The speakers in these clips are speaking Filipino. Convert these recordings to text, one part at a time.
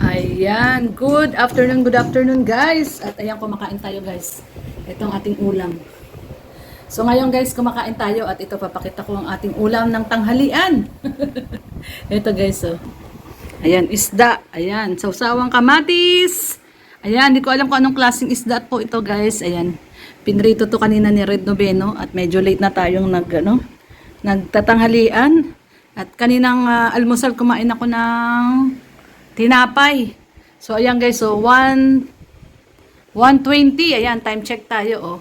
Ayan, good afternoon guys. At ayan, kumakain tayo guys. Ito ang ating ulam. So ngayon guys, kumakain tayo at ito papakita ko ang ating ulam ng tanghalian. Ito guys, oh. Ayan, isda. Ayan, sausawang kamatis. Ayan, hindi ko alam kung anong klaseng isda po ito guys. Ayan, pinrito to kanina ni Red Noveno at medyo late na tayong nagtatanghalian. At kaninang almusal kumain ako ng tinapay. So ayan guys, so 1:20. Ayan, time check tayo, oh.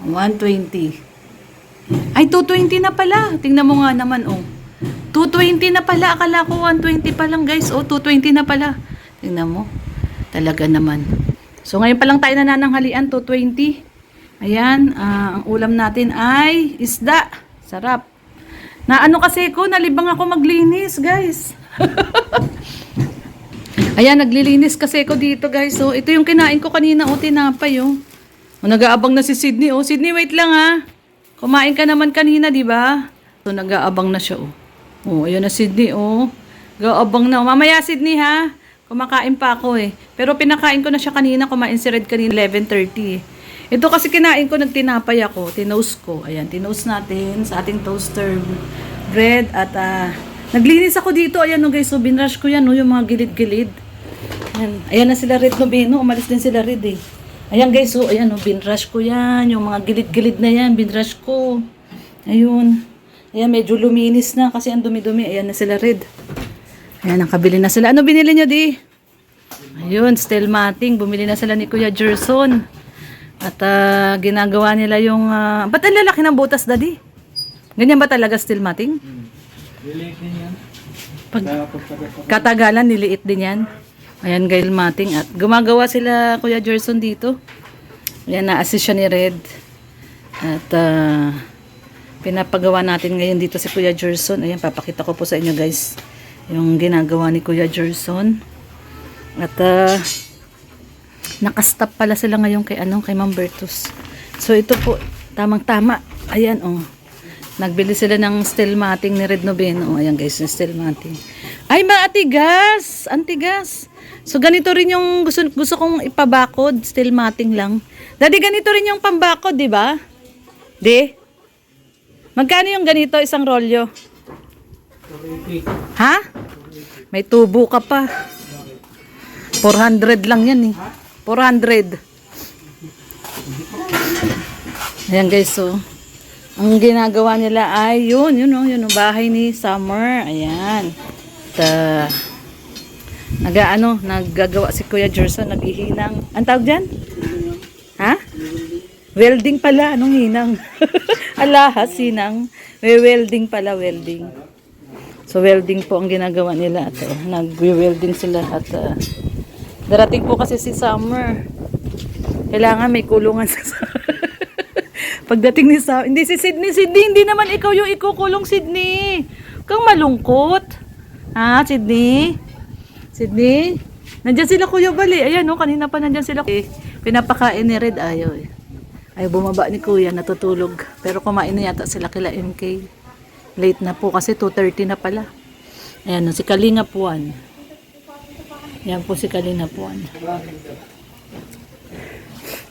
1:20. Ay, 2:20 na pala. Tingnan mo nga naman, oh. 2:20 na pala. Akala ko 1:20 pa lang, guys. Oh, 2:20 na pala. Tingnan mo. Talaga naman. So, ngayon pa lang tayo nanananghalian, 2:20. Ayan, ang ulam natin ay isda. Sarap. Na ano kasi ko, nalibang ako maglinis, guys. Ayan, naglilinis kasi ko dito, guys. So, ito yung kinain ko kanina, oh, tinapay, oh. O, nag-aabang na si Sydney, oh. Sydney, wait lang, ha. Kumain ka naman kanina, di ba? So, nag-aabang na siya, oh. Oh, ayun na Sydney, oh. Nag-aabang na. Mamaya, Sydney, ha. Kumakain pa ako, eh. Pero pinakain ko na siya kanina. Kumain si Red kanina, 11:30, eh. Ito kasi kinain ko, nagtinapay ako. Tinoast ko. Ayan, tinoast natin sa ating toaster bread. At, naglinis ako dito. Ayan, no, guys. So, binrush ko yan, no, yung mga gilid-gilid. Ayan na sila Red Noveno. Umalis din sila Red, eh. Ayan guys, so ayan, oh, binrush ko yan. Yung mga gilid-gilid na yan, binrush ko. Ayun. Ayan, medyo luminis na kasi ang dumi-dumi. Ayan na sila Red. Ayan, nakabili na sila. Ano binili nyo, di? Ayun, steel matting. Bumili na sila ni Kuya Gerson. At ginagawa nila yung... ba't ang lalaki ng butas, daddy? Ganyan ba talaga steel matting? Liliit din yan. Pag katagalan, niliit din yan. Ayan, gail mating. At gumagawa sila Kuya Gerson dito. Ayan, na-assist siya ni Red. At pinapagawa natin ngayon dito si Kuya Gerson. Ayan, papakita ko po sa inyo guys. Yung ginagawa ni Kuya Gerson. At nakastop pala sila ngayon kay Ma'am Bertus. So ito po, tamang-tama. Ayan, oh. Nagbili sila ng steel matting ni Red Noveno. Ayan guys, yung steel matting. Ay, maatigas! Antigas! So, ganito rin yung gusto kong ipabakod. Steel matting lang. Daddy, ganito rin yung pambakod, di ba? Di? Magkano yung ganito, isang rolyo? Ha? May tubo ka pa. 400 lang yan, eh. 400. Ayan, guys, so. Ang ginagawa nila ay yun, bahay ni Summer. Ayan. Naggagawa si Kuya Gerson, naghihinang. Ang tawag dyan? Ha? Welding pala. Anong hinang? Alahas, hinang. Welding pala, welding. So, welding po ang ginagawa nila. At nag-welding sila. At darating po kasi si Summer. Kailangan may kulungan sa pagdating ni Summer. Hindi si Sydney. Sydney, hindi naman ikaw yung ikukulong, Sydney. Kang malungkot. Ha, Sydney? Sydney? Nandiyan sila Kuya Bali. Ayan, no, kanina pa nandiyan sila. Pinapakain ni Red. Ayaw, eh. Ayaw bumaba ni Kuya, natutulog. Pero kumain na yata sila kila MK. Late na po kasi 2:30 na pala. Ayan, no, si Kalinga Puan. Ayan po si Kalinga Puan.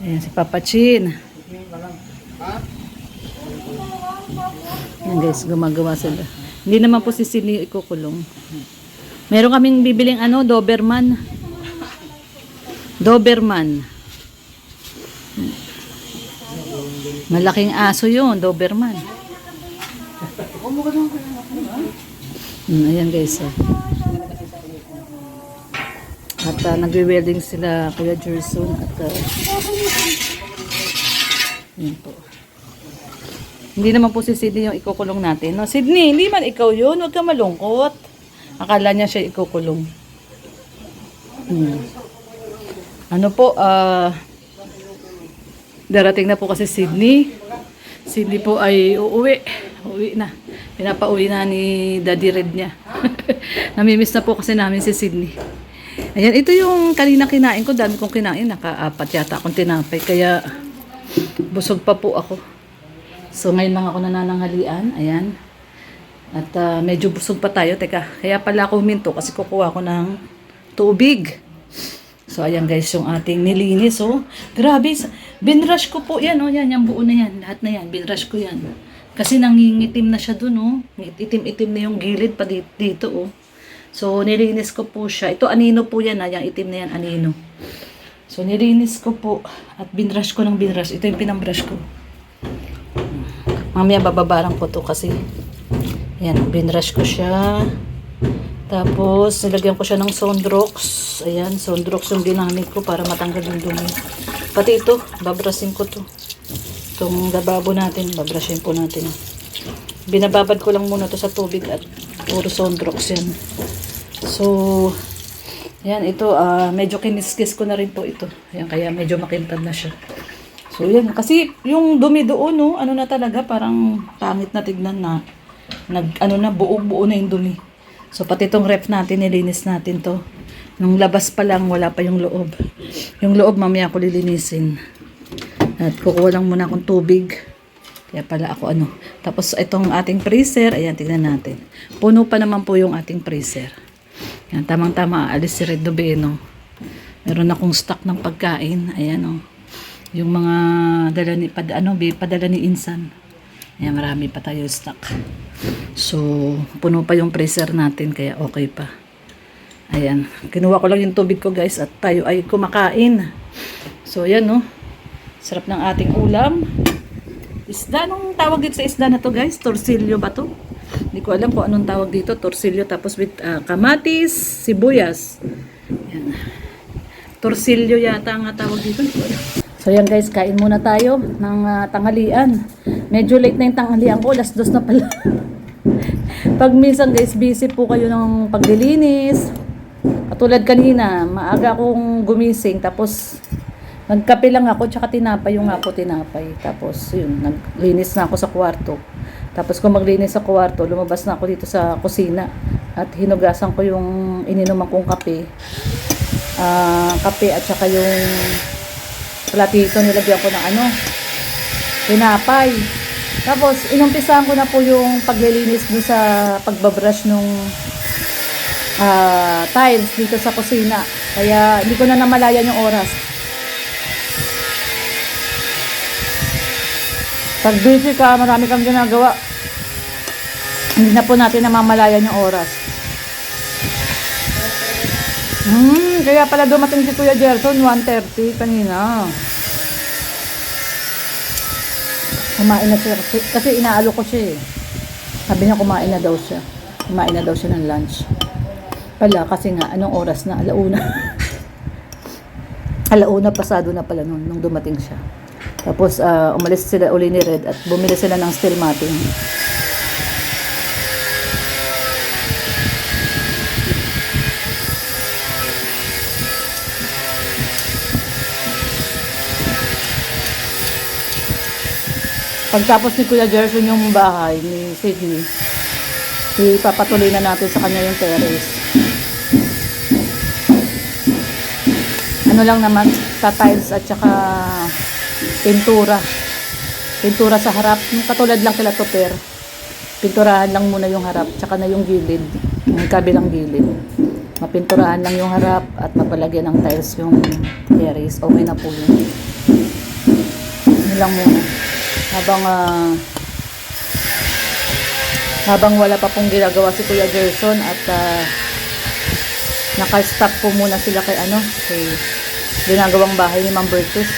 Ayan, si Papa Chin. Ayan guys, gumagawa sila. Hindi naman po si Sydney ikukulong. Meron kaming bibiling Doberman. Doberman. Malaking aso yun, Doberman. Ayan guys. At nagwe-welding sila Kuya Gerson. At yun po. Hindi naman po si Sydney yung ikukulong natin. No? Sydney, hindi man ikaw yun. Huwag ka malungkot. Akala niya siya ikukulong. Ano po, darating na po kasi Sydney. Sydney po ay uuwi. Uuwi na. Pinapauwi na ni Daddy Red niya. Namimiss na po kasi namin si Sydney. Ayan, ito yung kanina kinain ko. Dami kong kinain. Naka-apat yata akong tinapay. Kaya busog pa po ako. So, ngayon lang ako nanananghalian. Ayan. At medyo busog pa tayo. Teka, kaya pala ako huminto kasi kukuha ko ng tubig. So, ayan guys, yung ating nilinis, oh. Grabe, binrush ko po yan, oh. Yan, yung buo na yan. Lahat na yan, binrush ko yan. Kasi nangingitim na siya dun, oh. Itim-itim na yung gilid pa dito, oh. So, nilinis ko po siya. Ito, anino po yan, ha. Yung itim na yan, anino. So, nilinis ko po. At binrush ko ng binrush. Ito yung pinambrush ko. Mamaya bababarang ko to kasi yan, binrush ko siya. Tapos, nilagyan ko siya ng Sondrox. Ayan, Sondrox yung ginamit ko para matanggal yung dumi. Pati ito, babrasin ko to. Itong lababo natin, babrushin po natin. Binababad ko lang muna to sa tubig at puro Sondrox yan. So, yan, ito, medyo kiniskis ko na rin po ito. Ayan, kaya medyo makintad na siya. So, yan. Kasi, yung dumi doon, no, ano na talaga, parang pangit na tignan na. Buo-buo na yung dumi. So, pati itong ref natin, nilinis natin to. Nung labas pa lang, wala pa yung loob. Yung loob, mamaya ko lilinisin. At kukuha lang muna akong tubig. Kaya pala ako, Tapos, itong ating freezer, ayan, tignan natin. Puno pa naman po yung ating freezer. Yan, tamang-tama, aalis si Red Noveno. Meron akong stock ng pagkain. Ayan, yung mga padala ni Insan. Ayan, marami pa tayo stock. So, puno pa yung freezer natin, kaya okay pa. Ayan, kinuha ko lang yung tubig ko guys at tayo ay kumakain. So, ayan sarap ng ating ulam. Isda, anong tawag dito sa isda na to guys? Torsilyo ba to? Hindi ko alam kung anong tawag dito. Torsilyo tapos with kamatis, sibuyas. Ayan. Torsilyo yata ang tawag dito. Hindi ko alam. So yan guys, kain muna tayo ng tanghalian. Medyo late na yung tanghalian ko, alas 2 na pala. Pag minsan guys, busy po kayo ng paglilinis. Katulad kanina, maaga akong gumising, tapos nagkape lang ako, tsaka tinapay yung ako tinapay. Tapos yun, naglinis na ako sa kwarto. Tapos kung maglinis sa kwarto, lumabas na ako dito sa kusina. At hinugasan ko yung ininuman kong kape. Kape at saka yung platito, nilagyan ko ng tinapay. Tapos, inumpisahan ko na po yung paglilinis doon sa pagbabrush nung tiles dito sa kusina. Kaya, hindi ko na namalayan yung oras. Pag busy ka, marami kang ginagawa. Hindi na po natin namamalayan yung oras. Kaya pala dumating si Kuya Gerson, 1:30 kanina. Kumain na siya kasi inaalo ko siya eh. Sabi niya kumain na daw siya. Kumain na daw siya ng lunch. Pala kasi nga, anong oras na? Alauna. Alauna pasado na pala nung dumating siya. Tapos umalis sila uli ni Red at bumili sila ng steel matting. Pagtapos ni Kuya Gerson yung bahay ni Sydney, ipapatuloy na natin sa kanya yung terrace. Ano lang naman, tiles at saka pintura. Pintura sa harap, katulad lang kila Tupper. Pinturahan lang muna yung harap, tsaka na yung gilid, yung kabilang gilid. Mapinturahan lang yung harap at mapalagyan ng tiles yung terrace. Okay na po yun. Yun lang muna. Habang wala pa pong ginagawa si Kuya Gerson at naka-stop po muna sila kay ginagawang bahay ni Ma'am Bertus.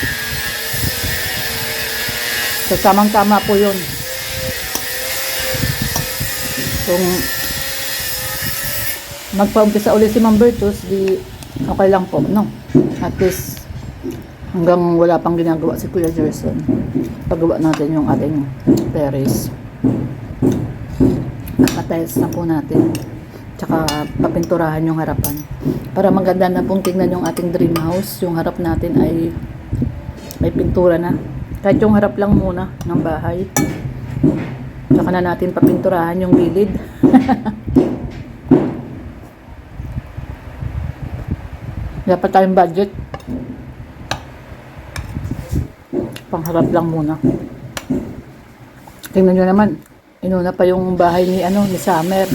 So tamang-tama po yun. Kung magpa-umpisa ulit si Ma'am Bertus, di okay lang po, no? At least hanggang wala pang ginagawa si Kuya Gerson, paggawa natin yung ating terrace. Nakatiles na po natin. Tsaka papinturahan yung harapan. Para maganda na pong tingnan yung ating dream house. Yung harap natin ay may pintura na. Kahit yung harap lang muna ng bahay. Tsaka na natin papinturahan yung gilid. Dapat tayong budget. Pangharap lang muna. Tingnan nyo naman, inuna pa yung bahay ni Summer.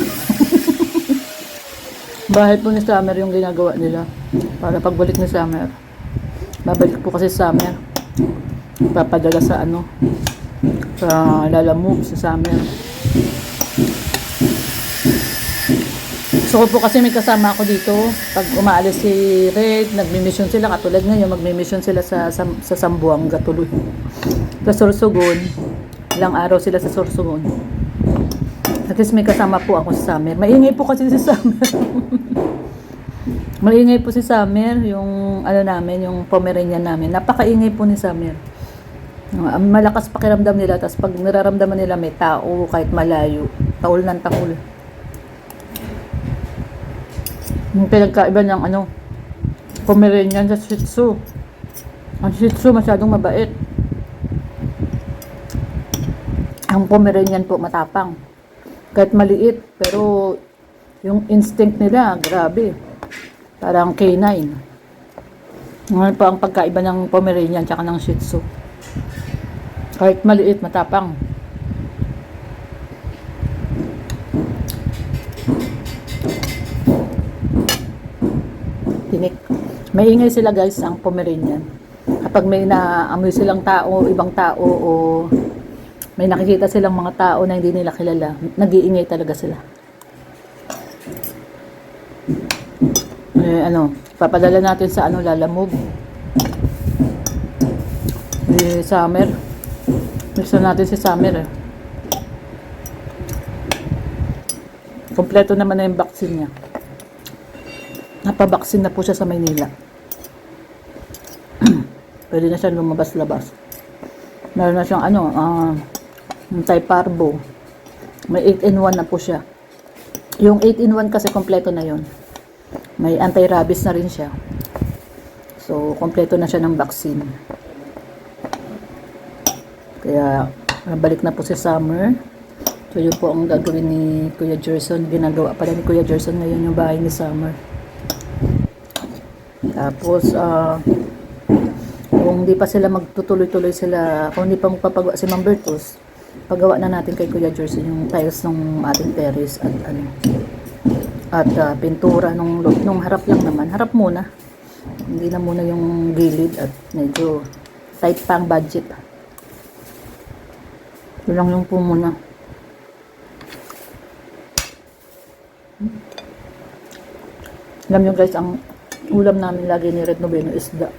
Bahay po ni Summer yung ginagawa nila. Para pagbalik ni Summer. Babalik po kasi Summer. Papadala sa ano. Sa Lalamove sa Summer. Gusto ko po kasi may kasama ako dito. Pag umaalis si Red, nagmi-mission sila. Katulad ngayon, magmi-mission sila sa Sambuanga tuloy. Sa Sorsogon. Ilang araw sila sa Sorsogon. At least may kasama po ako sa Summer. Maingay po kasi si Summer. Maingay po si Summer. Yung ano namin, yung Pomeranian namin. Napakaingay po ni Summer. Malakas pakiramdam nila. Tapos pag nararamdaman nila may tao kahit malayo. Tahol ng tahol. Yung pinagkaiba ng ano, Pomeranian sa Shih Tzu. Ang Shih Tzu masyadong mabait. Ang Pomeranian po matapang. Kahit maliit, pero yung instinct nila, grabe. Parang canine. Ngayon po ang pagkaiba ng Pomeranian tsaka ng Shih Tzu. Kahit maliit, matapang. Tinik. Maingay sila guys, ang Pomeranian. Kapag may naamoy silang tao, ibang tao, o may nakikita silang mga tao na hindi nila kilala, nag-iingay talaga sila. Papadala natin sa Lalamove. Summer. Gusto natin si Summer. Kompleto naman na yung vaccine niya. Napabaksin na po siya sa Maynila. Pwede na siya lumabas-labas. Meron na siyang yung Typarbo. May 8-in-1 na po siya. Yung 8-in-1 kasi kompleto na yon. May anti-rabies na rin siya. So, kompleto na siya ng vaccine. Kaya, balik na po si Summer. So, yun po ang gagawin ni Kuya Gerson. Ginagawa pala ni Kuya Gerson ngayon yung bahay ni Summer. Tapos, kung hindi pa sila magtutuloy-tuloy sila, kung hindi pa magpapagawa si Ma'am Bertus, pagawa na natin kay Kuya Gerson yung tiles ng ating terrace at pintura nung harap lang naman. Harap muna. Hindi na muna yung gilid at medyo tight pa ang budget. Ito lang yung po muna. Alam nyo guys, ang ulam namin lagi ni Red Noveno isda.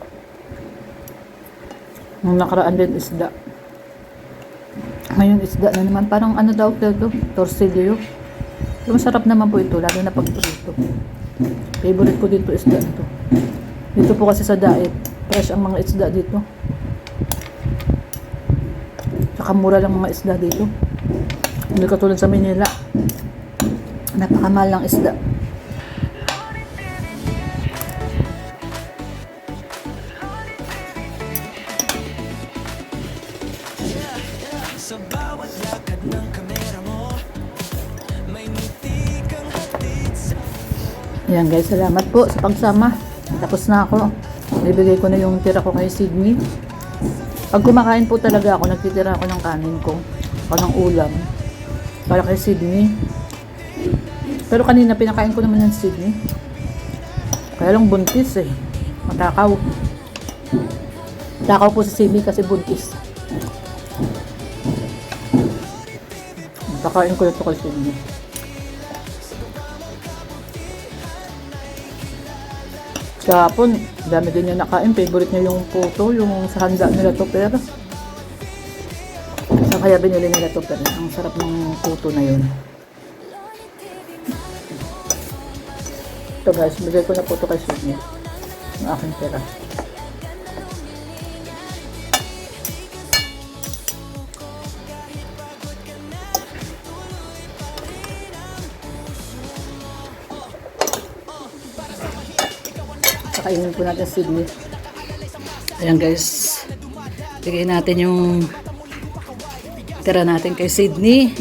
Nung nakaraan din isda. Ngayon isda na naman. Parang daw ito? Torsillo. Masarap naman po ito, lalo na pag prito. Favorite ko dito isda ito. Dito po kasi sa diet, fresh ang mga isda dito. Saka mura lang mga isda dito. Hindi katulad sa Manila. Napakamahal ng isda. Sa bawat lakad ng kamera mo, may ngiti kang hatid sa... Ayan guys, salamat po sa pagsama. Tapos na ako. Bibigay ko na yung tira ko kay Sydney. Pag kumakain po talaga ako, nagtitira ako ng kanin ko. O ng ulam. Para kay Sydney. Pero kanina pinakain ko naman yung Sydney. Kaya lang buntis eh. Matakaw. Takaw po si Sydney kasi buntis. Kakain ko ito kay Sydney. Kahapon, dami din niya nakain. Favorite niya yung puto, yung sa handa nila topper. Kaya binili nila topper. Ang sarap ng puto na yun. Ito guys, bigay ko na po ito kay Sydney. Yung aking pera. Kainin po natin Sydney. Ayan guys. Bigay natin yung tira natin kay Sydney.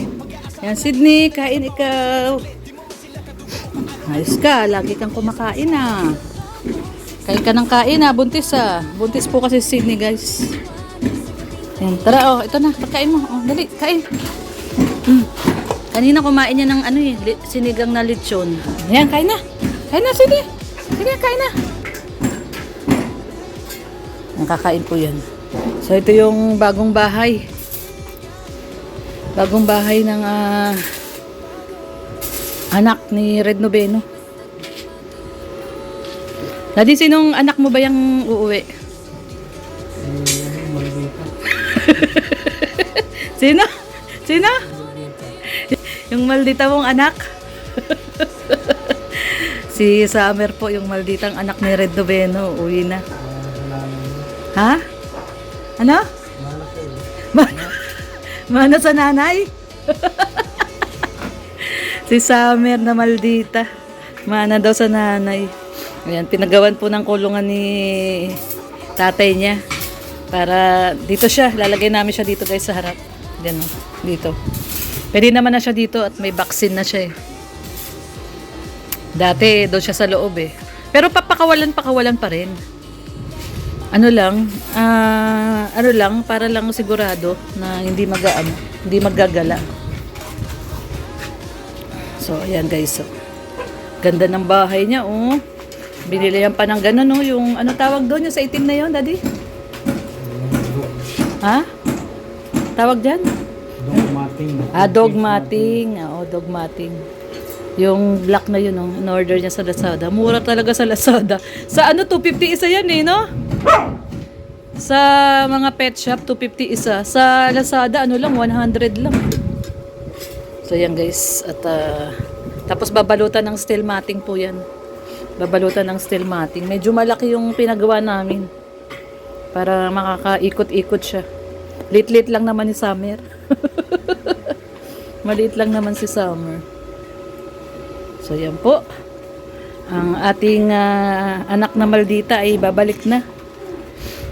Ayan Sydney, kain ikaw. Ayos ka, lagi kang kumakain ah. Kain ka ng kain ah, buntis ah. Buntis po kasi Sydney guys. Ayan, tara oh, ito na, pagkain mo. Oh, dali, kain. Kanina kumain niya ng sinigang na lechon. Ayan, kain na. Kain na, sige. Sige, kain na. Ang kakain po yan. So, ito yung bagong bahay. Bagong bahay ng anak ni Red Noveno. Daddy, sinong anak mo ba yung uuwi? Sino? Sino? Yung maldita mong anak? Si Summer po, yung malditang anak ni Red Noveno. Uwi na. Ha? Ano? Mana sa nanay? Si Summer na maldita. Mana daw sa nanay. Ayan, pinagawan po ng kulungan ni tatay niya. Para dito siya. Lalagay namin siya dito guys sa harap. Diyan o. Dito. Pwede naman na siya dito at may vaccine na siya eh. Dati doon siya sa loob eh. Pero pakawalan pa rin. Ano lang, para lang sigurado na hindi magagala. So, ayan guys. So, ganda ng bahay niya, oh. Binili yan pa ng gano'n, oh. Yung, ano tawag doon? Yung sa itim na yun, daddy? Ha? Tawag dyan? Dog matting. Dog matting. Oo, dog matting. Yung black na yun, oh. In-order niya sa Lazada. Mura talaga sa Lazada. Sa ano, 250 isa yan eh, no? Sa mga pet shop, 250 isa. Sa Lazada, ano lang, 100 lang. So, yan guys. At, tapos babalutan ng steel matting po yan. Babalutan ng steel matting. Medyo malaki yung pinagawa namin. Para makakaikot-ikot siya. Lit-lit lang naman ni Summer. Maliit lang naman si Summer. So, yan po. Ang ating anak na maldita ay babalik na.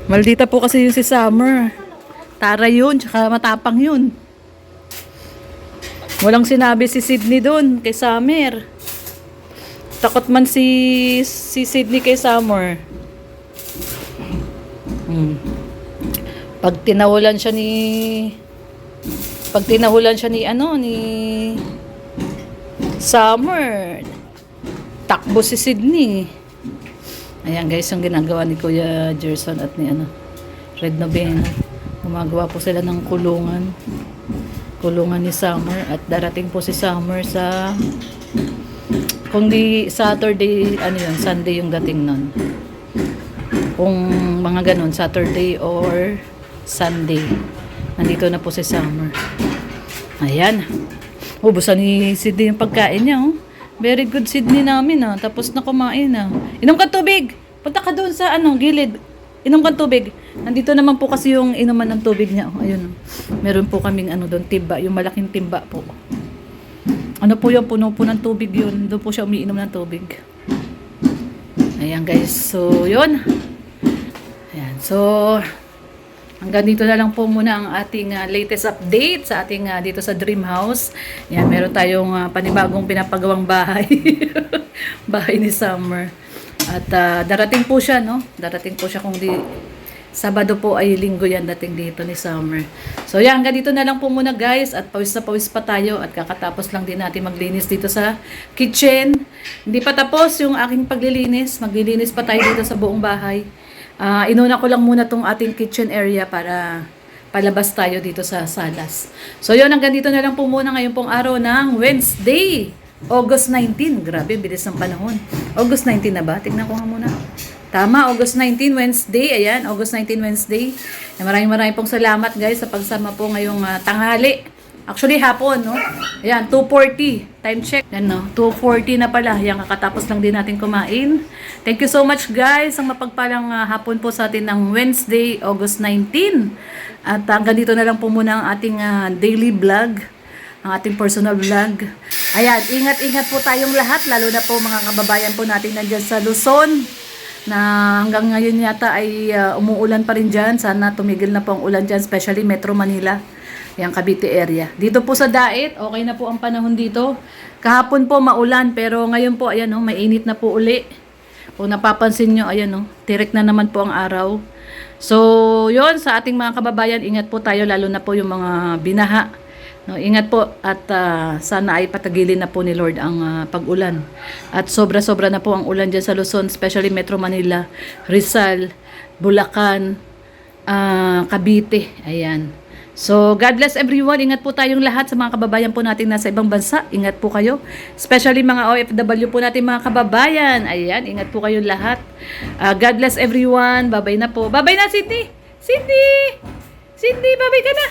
Maldita po kasi yung si Summer. Tara yun, tsaka matapang yun. Walang sinabi si Sydney doon kay Summer. Takot man si Sydney kay Summer. Pag tinahulan siya ni Summer, takbo si Sydney. Ayan guys, yung ginagawa ni Kuya Gerson at ni Red Noveno. Gumagawa po sila ng kulungan ni Summer at darating po si Summer sa kung di Saturday, Sunday yung dating nun. Kung mga ganun, Saturday or Sunday. Nandito na po si Summer. Ayan. Ubusan ni Sydney yung pagkain niya, oh. Very good Sydney namin, ah. Tapos na kumain, ah. Inom ka tubig! Punta ka doon sa, gilid. Inom ka tubig. Nandito naman po kasi yung inuman ng tubig niya, oh. Ayun, oh. Meron po kaming, doon, timba. Yung malaking timba po. Ano po yung puno po ng tubig yun. Doon po siya umiinom ng tubig. Ayan, guys. So, yun. Ayan. So, hanggang dito na lang po muna ang ating latest update sa ating dito sa Dream House. Yan, meron tayong panibagong pinapagawang bahay. Bahay ni Summer. At darating po siya, no? Darating po siya kung di Sabado po ay linggo yan dating dito ni Summer. So yan, hanggang dito na lang po muna guys. At pawis na pawis pa tayo. At kakatapos lang din natin maglinis dito sa kitchen. Hindi pa tapos yung aking paglilinis. Maglilinis pa tayo dito sa buong bahay. Inuna ko lang muna tong ating kitchen area para palabas tayo dito sa salas. So yun, hanggang dito na lang po muna ngayon pong araw ng Wednesday, August 19. Grabe, bilis ng panahon. August 19 na ba? Tignan ko nga muna. Tama, August 19, Wednesday. Ayan, August 19, Wednesday. Maraming pong salamat guys sa pagsama po ngayong tanghali. Actually, hapon, no? Ayan, 2:40. Time check. Yan, no? 2:40 na pala. Ayan, kakatapos lang din natin kumain. Thank you so much, guys. Ang mapagpalang hapon po sa atin ng Wednesday, August 19. At hanggang dito na lang po muna ang ating daily vlog. Ang ating personal vlog. Ayan, ingat-ingat po tayong lahat. Lalo na po mga kababayan po natin nandyan sa Luzon. Na hanggang ngayon yata ay umuulan pa rin dyan. Sana tumigil na po ang ulan dyan, especially Metro Manila. Yung Cavite area. Dito po sa Daet, okay na po ang panahon dito. Kahapon po maulan, pero ngayon po, ayan, mainit na po uli. Kung napapansin nyo, ayan, tirik na naman po ang araw. So, yon sa ating mga kababayan, ingat po tayo, lalo na po yung mga binaha No, ingat po at sana ay patagilin na po ni Lord ang pag-ulan. At sobra-sobra na po ang ulan dyan sa Luzon, especially Metro Manila, Rizal, Bulacan, Cavite. Ayan. So, God bless everyone. Ingat po tayong lahat sa mga kababayan po natin nasa ibang bansa. Ingat po kayo. Especially mga OFW po natin mga kababayan. Ayan, ingat po kayong lahat. God bless everyone. Bye-bye na po. Bye-bye na, Sydney! Sydney! Sydney, bye-bye ka na!